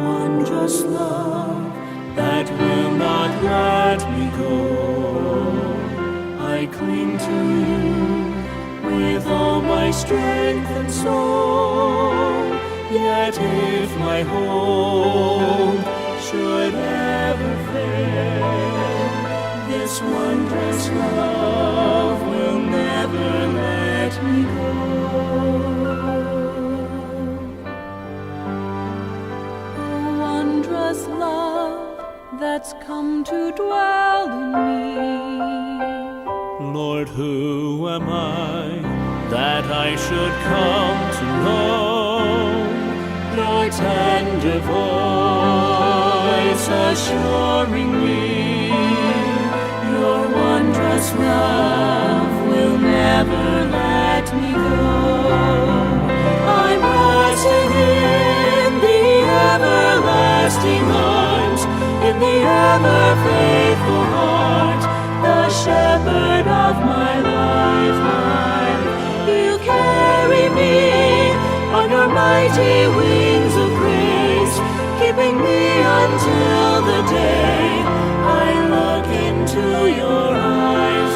wondrous love that will not let me go. I cling to you with all my strength and soul. Yet if my hope should ever fail, this wondrous love will never let me go. Love that's come to dwell in me. Lord, who am I that I should come to know your tender voice assuring me your wondrous love will never let me go. I'm resting in the everlasting arms, in the ever-faithful heart, the shepherd of my life. You carry me on your mighty wings of grace, keeping me until the day I look into your eyes.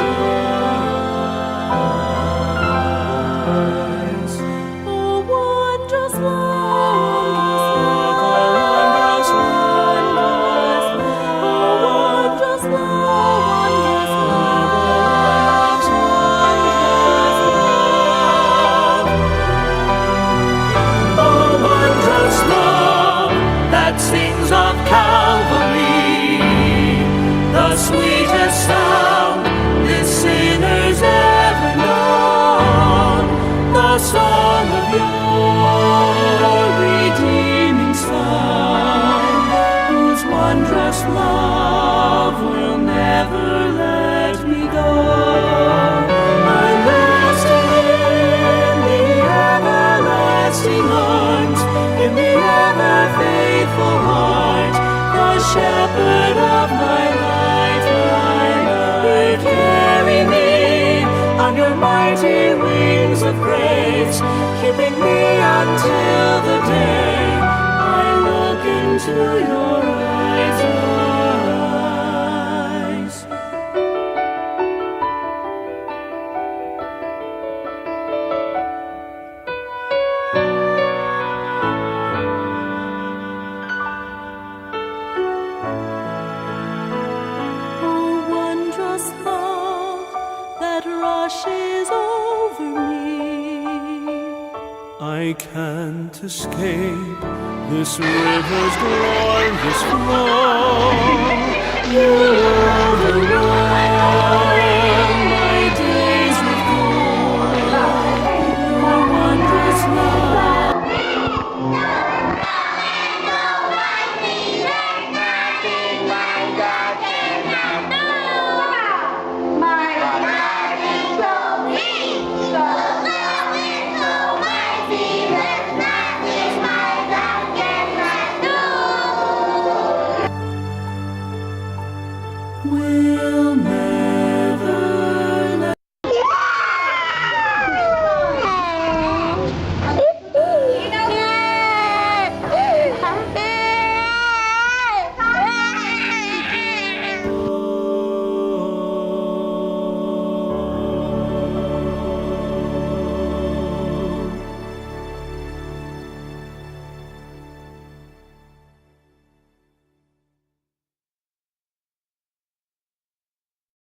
Oh, wondrous love. Sings of Calvary, the sweetest sound this sinner's ever known, the song of your redeeming Son, whose wondrous love will never let me go. I'm resting in the everlasting arms, in the ever-faithful heart, the shepherd of my life. You carry me on your mighty wings of grace, keeping me until the day I look into your eyes. Rushes over me. I can't escape this river's glorious flow. You override